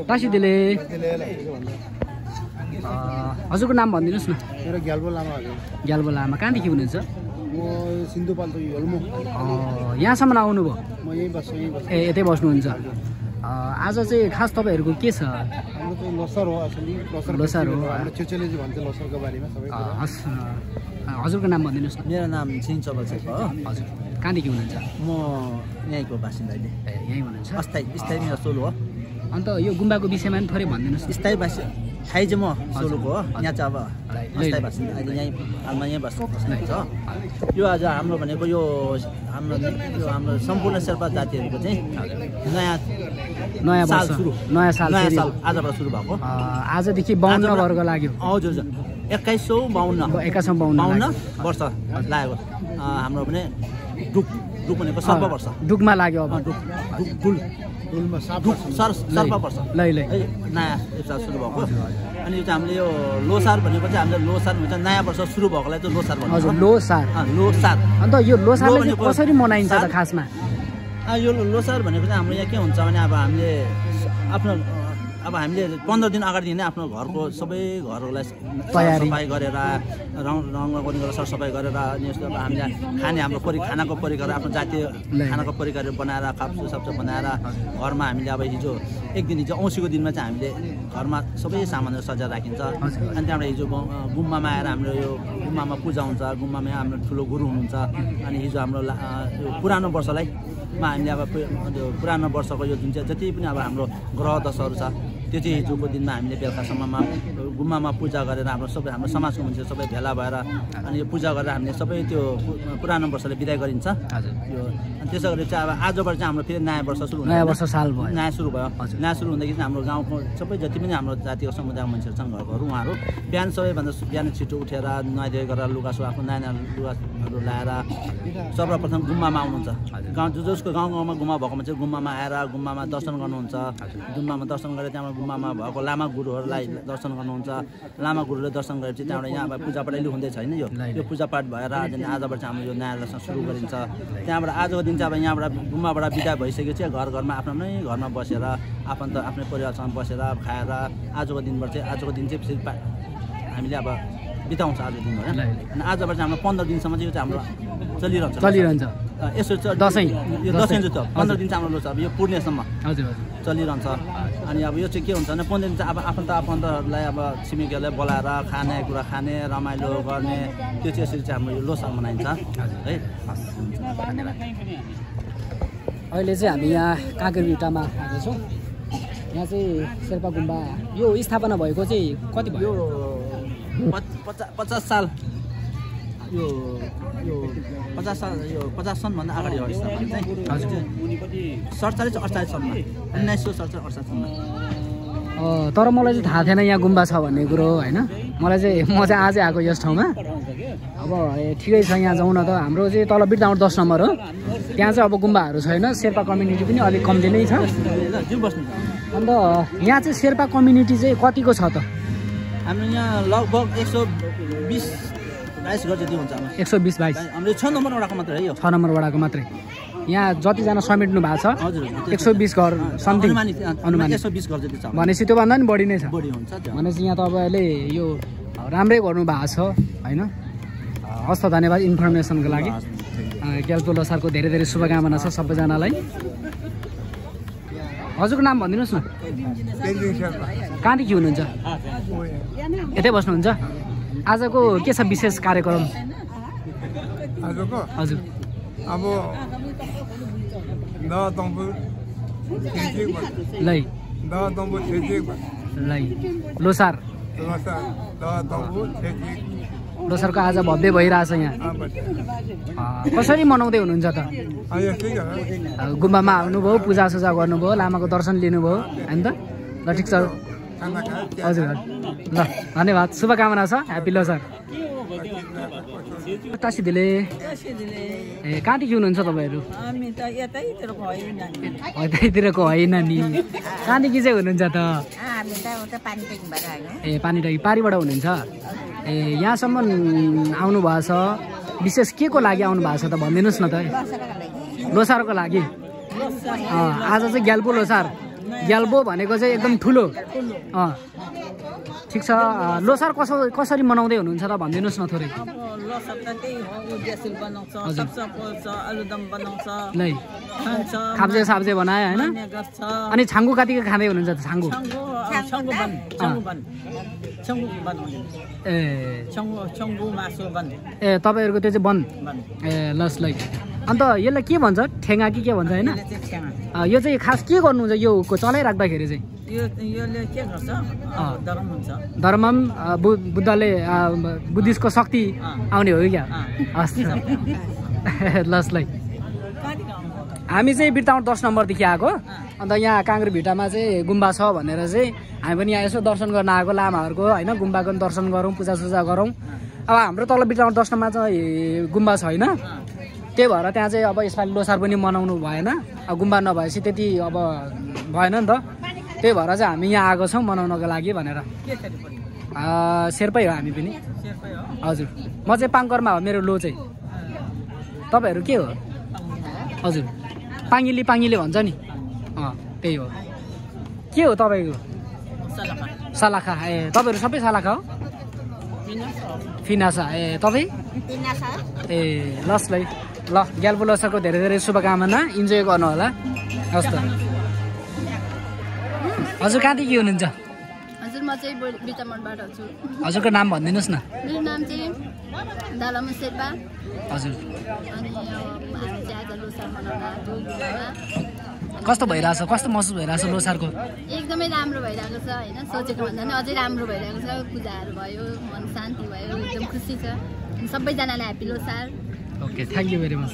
टासीदिले हजुरको नाम भनिदिनुहोस् न। मेरो ग्याल्बो लामा हजुर। ग्याल्बो लामा कहाँदेखि हुनुहुन्छ? म सिन्धुपाल्चोक हेल्मो। यहाँसम्म आउनुभयो? म यहीँ बस्छु ए यतै बस्नुहुन्छ। आज चाहिँ खास तपाईँहरूको के छ? हाम्रो चाहिँ लोसार हो असली। लोसार हो। हाम्रो चेचेले भन्छ लोसारको बारेमा सबै। हस् हजुरको नाम भनिदिनुहोस् न। मेरो नाम सिंह चबल छ हो। हजुर कहाँदेखि हुनुहुन्छ? म यहीँको बासिन्दा अहिले। यहीँ हुनुहुन्छ? स्थायी मेरो सोलो हो। अन्त यो गुम्बाको विषयमा पनि थोरै भनिदिनुहोस्। स्थायी थाहै चाहिँ म सोलुको हो। यहाँ चाहिँ अब स्थायी बासिन्दा अहिले यहीँ हालमा यहीँ बस्नुहुन्छ। यो आज हाम्रो भनेको यो हाम्रो सम्पूर्ण शेर्पा जातिहरूको चाहिँ नयाँ साल सुरु। नयाँ साल आजबाट सुरु भएको। आजदेखि 52 वर्ग लाग्यो। हजुर हजुर 2152 वर्ष लाग्यो। हाम्रो भने डुक भनेको सर्प वर्ष। डुकमा लाग्यो अब। सर्प वर्ष नयाँ साल सुरु भएको। अनि यो चाहिँ हामीले यो लोसार भनेको चाहिँ हामीले लोसार भन्छ नयाँ वर्ष सुरु भएकोलाई चाहिँ लोसार भन्छ। हजुर लोसार। अन्त यो लोसारले कसरी मनाइन्छ त खासमा? यो लोसार भनेको चाहिँ हाम्रो यहाँ के हुन्छ भने अब हामीले 15 दिन अगाडिदेखि नै आफ्नो घरको सबै घरहरूलाई सफाइ गरेर रङ गरेर सरसफाइ गरेर अनि यस्तो अब हामीले हाम्रो खानाको परिकार आफ्नो जातीय खानाको परिकार बनाएर खाप्सो बनाएर घरमा हामीले अब हिजो औँसीको दिनमा चाहिँ हामीले घरमा सबै सामानहरू सजाएर राखिन्छ। अनि त्यहाँबाट हिजो गुम्बामा आएर हाम्रो यो गुम्बामा पूजा हुन्छ। गुम्बामा हाम्रो ठुलो गुरु हुनुहुन्छ। अनि हिजो हाम्रो पुरानो वर्षलाई हामीले अब पुरानो वर्षको यो जुन चाहिँ जति पनि अब हाम्रो ग्रह दशहरू छ त्यो चाहिँ हिजोको दिनमा हामीले बेलुकासम्ममा गुम्बामा पूजा गरेर हाम्रो समाजको मान्छेहरू सबै भेला भएर अनि यो पूजा गरेर हामीले सबै त्यो पुरानो वर्षले बिदाय गरिन्छ। यो अनि त्यसो गरेर चाहिँ अब आजबाट चाहिँ हाम्रो फेरि नयाँ वर्ष सुरु हुन्छ। नयाँ वर्ष साल भयो। नयाँ सुरु भयो। नयाँ सुरु हुँदाखेरि चाहिँ हाम्रो गाउँको सबै जति पनि हाम्रो जातिको समुदायको मान्छेहरू छन् घरहरू उहाँहरू सबैभन्दा बिहान छिटो उठेर नुहाइधुवाइ गरेर आफ्नो नयाँ लुगाहरू ल्याएर सर्वप्रथम गुम्बामा आउनुहुन्छ। जसको गाउँमा गुम्बा भएको मान्छे गुम्बामा आएर गुम्बामा दर्शन गर्नुहुन्छ। गुम्बामा दर्शन गरेर त्यहाँबाट गुम्बामा भएको लामा गुरुहरूलाई दर्शन गर्नुहुन्छ। लामा गुरुले दर्शन गरेपछि त्यहाँबाट यहाँ अब पूजापाठ अहिले हुँदैछ होइन। यो पूजापाठ भएर आजबाट चाहिँ हाम्रो यो नयाँ वर्ष सुरु गरिन्छ। त्यहाँबाट आजको दिन चाहिँ अब यहाँबाट गुम्बाबाट बिदा भइसकेपछि घरमा आफ्नै घरमा बसेर आफन्त आफ्नै परिवारसँग बसेर खाएर आजको दिन चाहिँ हामीले अब बिताउँछ आजको दिन होइन। अनि आजबाट चाहिँ हाम्रो 15 दिनसम्म चाहिँ यो चाहिँ हाम्रो चलिरहन्छ। यसो दसैँ यो दसैँ चाहिँ 15 दिन चाहिँ हाम्रो लोछ अब यो पूर्णेसम्म हजुर चलिरहन्छ। अनि अब यो चाहिँ के हुन्छ भने 15 दिन चाहिँ अब आफन्तहरूलाई अब छिमेकीहरूलाई बोलाएर खानेकुरा खाने रमाइलो गर्ने त्यो चाहिँ यसरी चाहिँ हाम्रो यो लोसार मनाइन्छ है। अहिले चाहिँ हामी यहाँ काँक्रेभिटामा आएको छौँ। यहाँ चाहिँ शेर्पा गुम्बा यो स्थापना भएको चाहिँ कति भयो? 50 साल यो 50 साल यो 50 सनभन्दा अगाडि हो स्थापना चाहिँ 47-48 सनमा 1947-48 सनमा। तर मलाई चाहिँ थाहा थिएन यहाँ गुम्बा छ भन्ने कुरो होइन। म चाहिँ आजै आएको यस ठाउँमा। अब ठिकै छ यहाँ जाउँ न त। हाम्रो चाहिँ तल बिरदाउट 10 नम्बर हो। त्यहाँ चाहिँ अब गुम्बाहरू छैन। शेर्पा कम्युनिटी पनि अलिक कम्ती नै छ। अन्त यहाँ चाहिँ शेर्पा कम्युनिटी चाहिँ कतिको छ त? हाम्रो यहाँ लगभग 120-22 घर जति हुन्छ। 120-22 हाम्रो 6 नम्बर वडाको मात्रै है। 6 नम्बर वडाको मात्रै। यहाँ जतिजना समेट्नु भएको छ 120 घर समथिङ अनुमानित 120 घर जति छ। भनेपछि त्योभन्दा पनि बढी नै छ। बढी हुन्छ भनेपछि यहाँ तपाईँले यो राम्रै गर्नु भएको छ होइन। हस् त धन्यवाद इन्फर्मेसनको लागि। ग्याल्बो लोसारको धेरै धेरै शुभकामना छ सबैजनालाई। हजुरको नाम भनिदिनुहोस् न। कहाँदेखि हुनुहुन्छ? यतै बस्नुहुन्छ? आजको के छ विशेष कार्यक्रम? आजको हजुर अब लोसार लोसारको आज भव्य भइरहेछ यहाँ। कसरी मनाउँदै हुनुहुन्छ त? गुम्बामा आउनुभयो, पूजासुजा गर्नुभयो, लामाको दर्शन लिनुभयो होइन त? ल ठिक छ हजुर ल धन्यवाद शुभकामना छ। ह्याप्पी लोसार। टासीदिले ए कहाँदेखि हुनुहुन्छ तपाईँहरू? यतैतिरको होइन नि। कहाँदेखि चाहिँ हुनुहुन्छ त? ए पानीटकी पारीबाट हुनुहुन्छ। ए यहाँसम्म आउनुभएको छ। विशेष के को लागि आउनु भएको छ त भनिदिनुहोस् न त। लोसारको लागि। आज चाहिँ ग्याल्बो लोसार ग्याल्बो भनेको चाहिँ एकदम ठुलो ठिक छ लोसार कसरी मनाउँदै हुनुहुन्छ त भनिदिनुहोस् न थोरै लोसार त त्यही हो उद्यासिल बनाउँछ सबसा पोल्छ आलुदम बनाउँछ नै खाब्जे साब्जे बनाए हैन अनि छाङ्गु कतिको खाँदै हुनुहुन्छ त छाङ्गु छङ्गु मासु बन ए तपाईहरुको त्यो चाहिँ बन ए लस लाइक अन्त यसलाई के भन्छ ठेंगा कि के भन्छ हैन यो चाहिँ खास के गर्नुहुन्छ यो चलाइराख्दाखेरि चाहिँ योले के गर्छ धर्म हुन्छ धर्मम बुद्धले बुद्धिस्टको शक्ति आउने हो क्या हस् लस लाइक हामी चाहिँ बिर्ताउँ 10 नम्बरदेखि आएको अन्त यहाँ काङ्ग्रे भिटामा चाहिँ गुम्बा छ भनेर चाहिँ हामी पनि यहाँ यसो दर्शन गर्न आएको लामाहरूको हैन गुम्बाको दर्शन गरौँ पूजासुजा गरौँ अब हाम्रो तल बिर्ताउँ 10 नम्बरमा चाहिँ गुम्बा छैन त्यही भएर त्यहाँ चाहिँ अब यसपालि लोसार पनि मनाउनु भएन अब गुम्बा नभएपछि त्यति अब भएन नि त त्यही भएर चाहिँ हामी यहाँ आएको छौँ मनाउनको लागि भनेर शेर्पै हो हामी पनि हजुर म चाहिँ पाङकरमा हो मेरो लो चाहिँ तपाईहरु के हो हजुर पाङिली भन्छ नि त्यही हो के हो तपाईको सलाखा ए तपाईहरु सबै सलाखा हो फिनासा ए तपाई ए लसलाई ल ग्याल्बो लोसारको धेरै धेरै शुभकामना इन्जोय गर्नु होला हस् त हजुर कहाँदेखि हुनुहुन्छ हजुर म चाहिँ बिटामनबाट छु हजुरको नाम भनिदिनुस् न मेरो नाम चाहिँ दालाम शेर्पा हजुर अनि हामी चाहिँ आज लोसार मनाउन आएको कस्तो भइराछ कस्तो महसुस भइराछ लोसारको एकदमै राम्रो भइरहेको छ हैन सोचेको भन्दा पनि अझै राम्रो भइरहेको छ पूजाहरू भयो मन शान्ति भयो एकदम खुसी छ सबैजनालाई happy Losar okay thank you very much